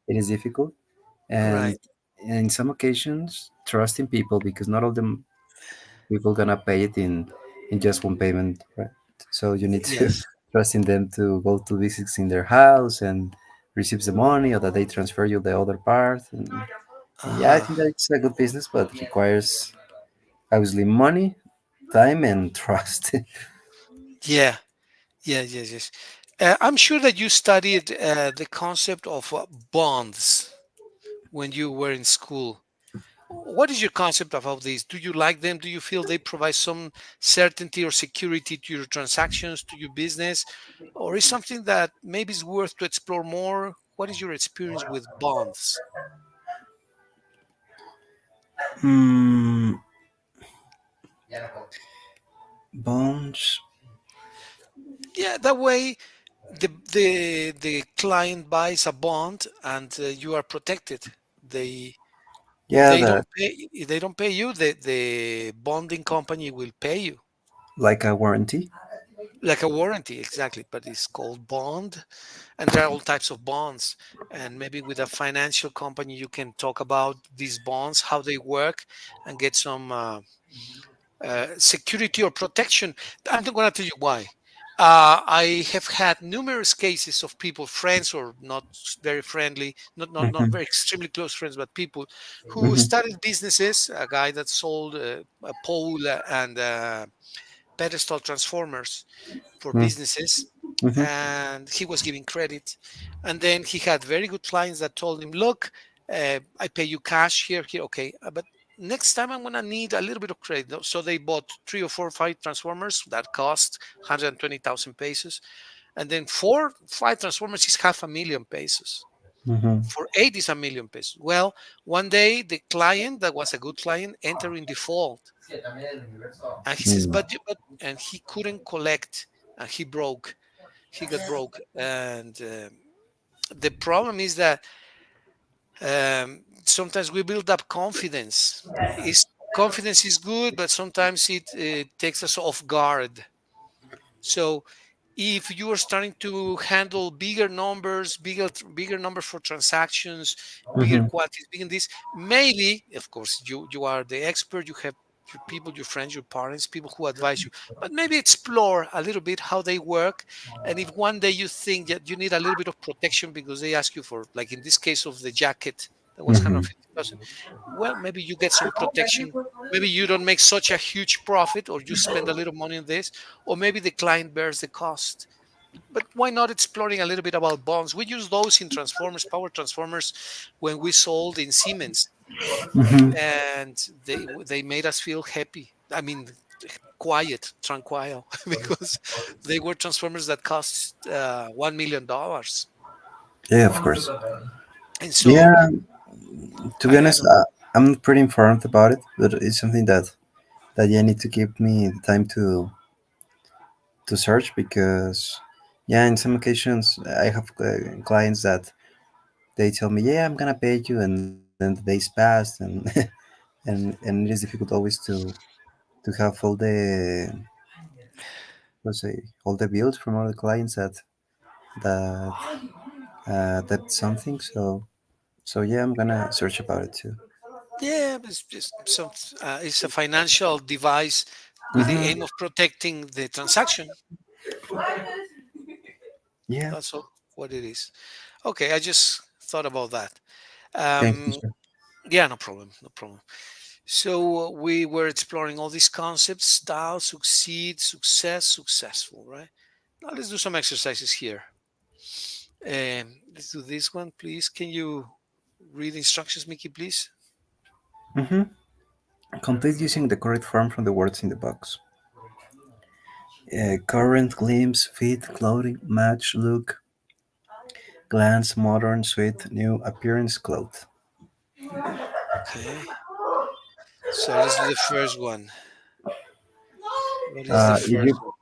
it is difficult. And
Right.
in some occasions, trusting people because not all the people gonna pay it in just one payment, right? So you need to
Yes.
trust in them to go to visits in their house and receive the money or that they transfer you the other part. And yeah, I
Uh-huh.
think that it's a good business, but it requires obviously money, time, and trust.
Yeah. Yes, yes, yes. I'm sure that you studied the concept of bonds when you were in school. What is your concept about this? Do you like them? Do you feel they provide some certainty or security to your transactions, to your business? Or is something that maybe is worth to explore more? what is your experience with bonds?
Hmm. Bones.
Yeah, that way the client buys a bond and you are protected. They if
Yeah,
they
that
don't pay if they don't pay you, the bonding company will pay you.
like a warranty.
Like a warranty, exactly, but it's called bond, and there are all types of bonds. And maybe with a financial company, you can talk about these bonds, how they work, and get some security or protection. I'm not going to tell you why. I have had numerous cases of people, friends or not very friendly, not
Hmm.
very extremely close friends, but people who
Hmm.
started businesses. A guy that sold a pole and pedestal transformers for businesses,
Hmm.
and he was giving credit. And then he had very good clients that told him, look, I pay you cash here, okay, but next time I'm going to need a little bit of credit. So they bought three or four or five transformers that cost 120,000 pesos, and then four five transformers is half a million pesos.
Hmm.
For eight is a million pesos. Well, one day the client that was a good client entered in default, and he says, but and he couldn't collect, and he got broke. And the problem is that sometimes we build up confidence. Is Confidence is good, but sometimes it takes us off guard. So if you are starting to handle bigger numbers for transactions, bigger
Hmm.
quantities, bigger this, maybe, of course, you are the expert. You have your people, your friends, your parents, people who advise you. But maybe explore a little bit how they work. And if one day you think that you need a little bit of protection because they ask you for, like in this case of the jacket that was
Hmm.
150,000, well, maybe you get some protection. Maybe you don't make such a huge profit, or you spend a little money on this, or maybe the client bears the cost. But why not exploring a little bit about bonds? We use those in transformers, power transformers, when we sold in Siemens,
Hmm.
and they made us feel happy. I mean, quiet, tranquil, because they were transformers that cost $1 million.
Yeah, of course.
And so
Yeah, to be
I
honest,
don't.
I'm not pretty informed about it, but it's something that yeah, need to give me the time to search because yeah, in some occasions I have clients that they tell me, yeah, I'm gonna pay you, and then the days passed, and and it is difficult always to have all the, let's say, all the bills from all the clients that that's something. So yeah, I'm gonna search about it too.
Yeah, it's just some. It's a financial device with the
Hmm.
aim of protecting the transaction.
Yeah.
That's all what it is. Okay, I just thought about that.
Thank you,
Um,
sir.
yeah, no problem, no problem. So we were exploring all these concepts: style, succeed, success, successful. Right now, let's do some exercises here. Let's do this one, please. Can you read instructions, Mickey, please?
Hmm. Complete using the correct form from the words in the box. Current, glimpse, fit, clothing, match, look, glance, modern, sweet, new, appearance, cloth.
Okay. So let's do the first one. What is the
If
first
you
one?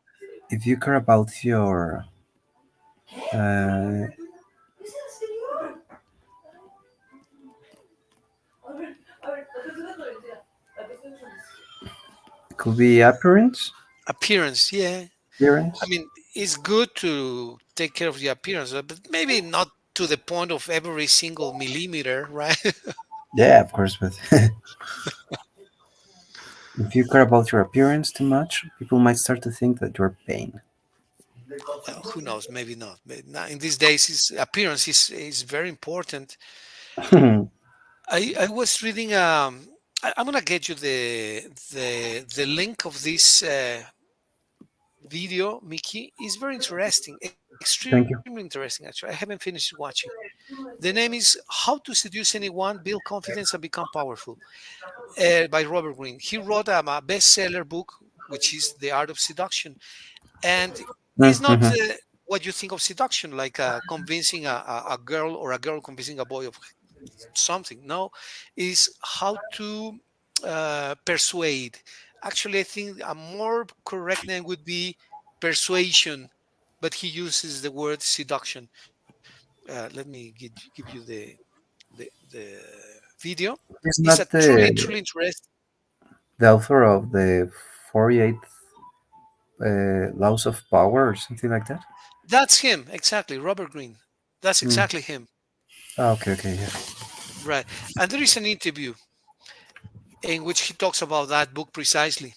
if you care about your uh, could be appearance,
Appearance. Yeah. I
appearance.
mean, it's good to take care of the appearance, but maybe not to the point of every single millimeter, right?
Yeah, of course, but if you care about your appearance too much, people might start to think that you're pain.
Well, who knows? Maybe not. But now in these days, appearance is very important. I was reading. I'm gonna get you the link of this video, Mickey. Is very interesting, extremely
Thank you.
interesting. Actually, I haven't finished watching. The name is "How to Seduce Anyone, Build Confidence, and Become Powerful," by Robert Greene. He wrote a bestseller book, which is The Art of Seduction, and it's not
Mm-hmm.
what you think of seduction, like convincing a girl or a girl convincing a boy of something. No, is how to persuade. Actually, I think a more correct name would be persuasion, but he uses the word seduction. Let me give you the video.
He's
It's a
not
truly truly interesting.
the author of the 48 Laws of Power or something like that.
That's him exactly, Robert Greene. That's
Mm.
exactly him,
Ah, okay, okay, yeah.
right? And there is an interview in which he talks about that book precisely.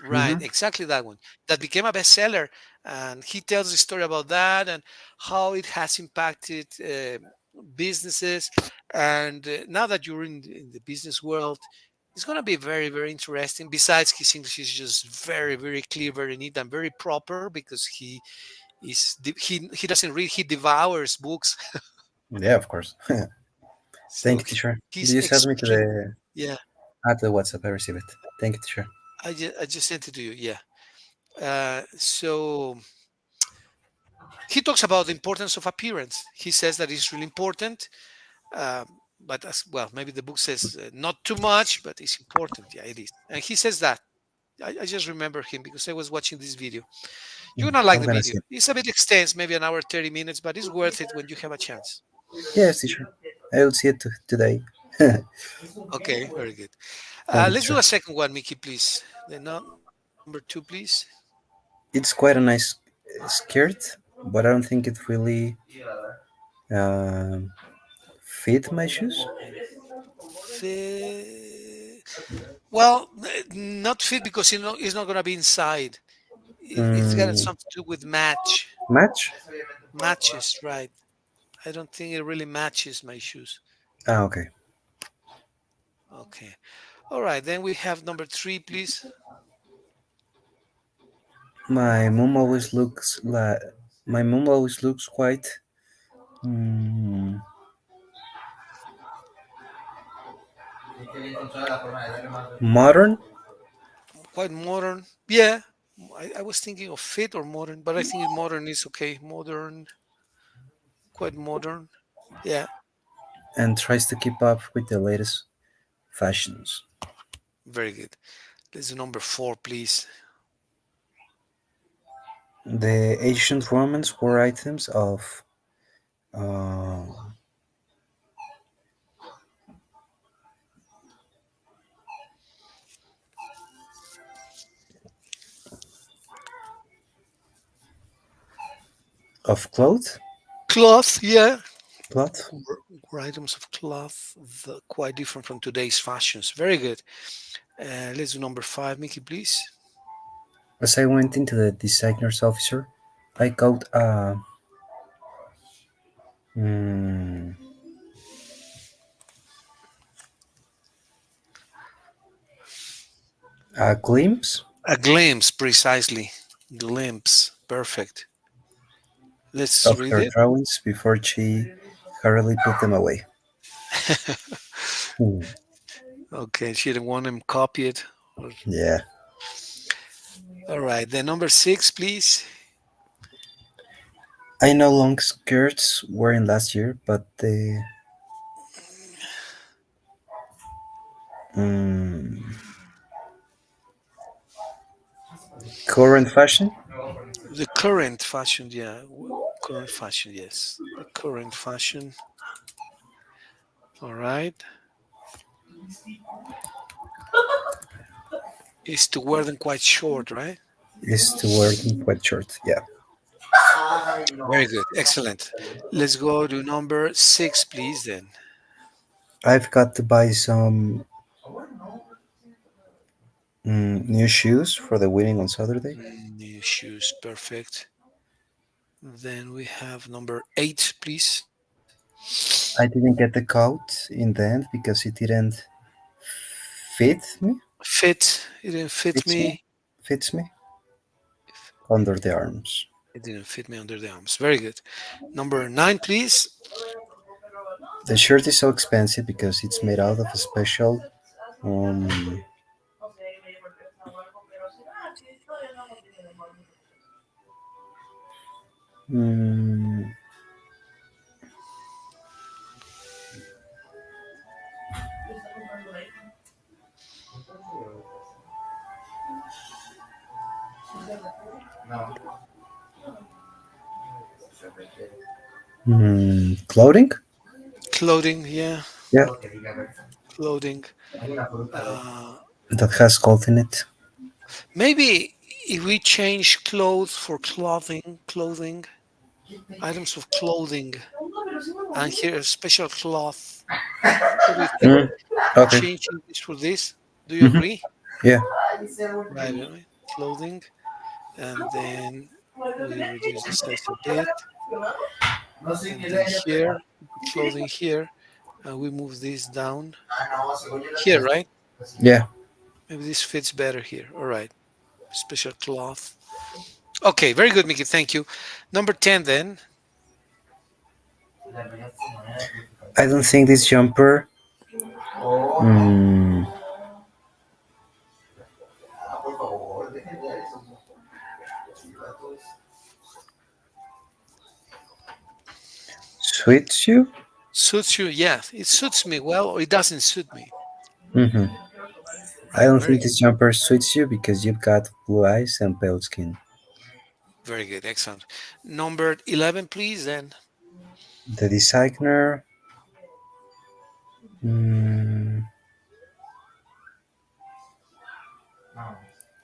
Right,
Hmm.
exactly that one that became a bestseller, and he tells the story about that and how it has impacted businesses. And now that you're in the business world, it's going to be very very interesting. Besides, his English is just very very clear, very neat, and very proper because he doesn't read, he devours books.
Yeah, of course. Thank
So
you, teacher.
he's
Did you send me to
extreme.
the
Yeah,
the WhatsApp? I received it. Thank you, teacher.
I just sent it to you. Yeah. So he talks about the importance of appearance. He says that it's really important, but as well, maybe the book says not too much, but it's important. Yeah, it is. And he says that. I just remember him because I was watching this video. You're gonna like
I'm
the
gonna
video.
see it.
It's a bit extensive, maybe an hour 30 minutes, but it's worth it when you have a chance.
Yes, teacher. I will see it today. Thank
Okay, very good.
you,
Let's do
teacher.
a second one, Mickey, please. The number two, please.
It's quite a nice skirt, but I don't think it really um, fit my shoes.
Fit. Well, not fit because it's not gonna be inside. It's got
Mm,
something to do with match.
match?
Matches, right. I don't think it really matches my shoes.
Ah, okay.
Okay. All right. Then we have number three, please.
My mom always looks like my mom always looks quite mm, modern.
Quite modern. Yeah. I was thinking of fit or modern, but I think modern is okay. Modern, quite modern. Yeah.
And tries to keep up with the latest fashions.
Very good. Let's do number four, please.
The ancient Romans wore items uh, of cloth.
Cloth. Yeah.
Cloth.
Were items of cloth quite different from today's fashions. Very good. Let's do number five, Mickey, please.
As I went into the designer's officer, I caught mm, a glimpse
A glimpse, precisely. Glimpse. Perfect. Let's
of
read
her
it.
drawings before she hurriedly put them away. Hmm.
Okay, she didn't want him copied. Or-
Yeah.
All right, then number six, please.
I know long skirts were in last year, but the mm, current fashion
The current fashion, yeah. Current fashion, yes. The current fashion. All right. Is to wear them quite short, right?
is to wear them quite short. Yeah.
Very good. Excellent. Let's go to number six, please, then.
I've got to buy some new shoes for the wedding on Saturday.
New shoes. Perfect. Then we have number eight, please.
I didn't get the coat in the end because it didn't fit me.
Fit. It didn't fit
Fits me.
me.
Fits me under the arms.
It didn't fit me under the arms. Very good. Number nine, please.
The shirt is so expensive because it's made out of a special um, Mm, clothing?
Clothing, yeah,
Yeah,
clothing. Uh,
that has cloth in it.
Maybe if we change clothes for clothing, items of clothing, and here a special cloth. What do you think?
Mm, okay.
Changing this for this? Do you
Hmm.
agree?
Yeah.
Right, right. Clothing, and then we reduce the size a bit, and then here, we put clothing here, and we move this down here, right?
Yeah.
Maybe this fits better here. All right. Special cloth. Okay, very good, Mickey. Thank you. Number 10 then.
I don't think this jumper mm, suits you.
Suits you? Yeah, it suits me well, or it doesn't suit me.
Hmm. I
Right,
don't
very
think
good.
this jumper suits you because you've got blue eyes and pale skin.
Very good. Excellent. Number 11, please, then.
The designer mm,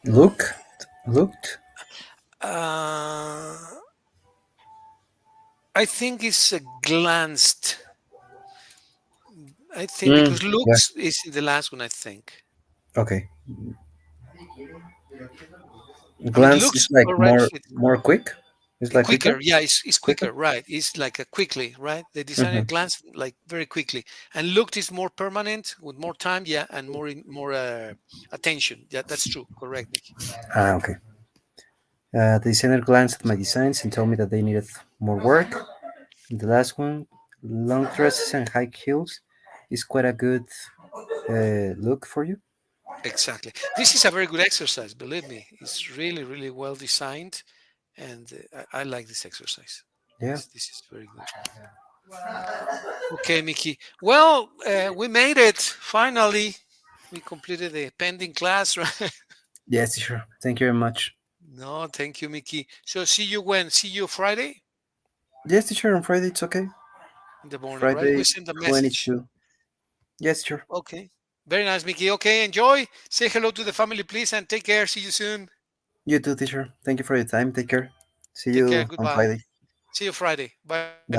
look looked.
Uh, I think it's a glanced. I think because
Yeah.
looks is in the last one, I think.
Okay.
I mean,
Glance is
looks
like
already fit.
more quick. It's like quicker.
Quicker, yeah, it's
Quicker.
quicker, right? It's like a quickly, right? The designer
Hmm.
glance like very quickly, and looked is more permanent with more time, yeah, and more attention. Yeah, that's true. Correct, Mickey.
Ah, okay. The designer glanced at my designs and told me that they needed more work. The last one, long dresses and high heels, is quite a good look for you.
Exactly. This is a very good exercise. Believe me, it's really, really well designed, and I like this exercise.
Yeah.
This is very good. Okay, Mickey. Well, we made it finally. We completed the pending class, right?
Yes, sure. Thank you very much.
No, thank you, Mickey. So see you when? See you Friday
Yes, teacher, on Friday it's okay.
in the morning, right? We
Friday
send a message.
22. Yes, sure.
Okay. Very nice, Mickey. Okay, enjoy. Say hello to the family, please, and take care. See you soon.
You too, teacher. Thank you for your time. Take care. See
Take care.
you on
Goodbye.
Friday.
See you Friday. Bye, Mickey.
Bye.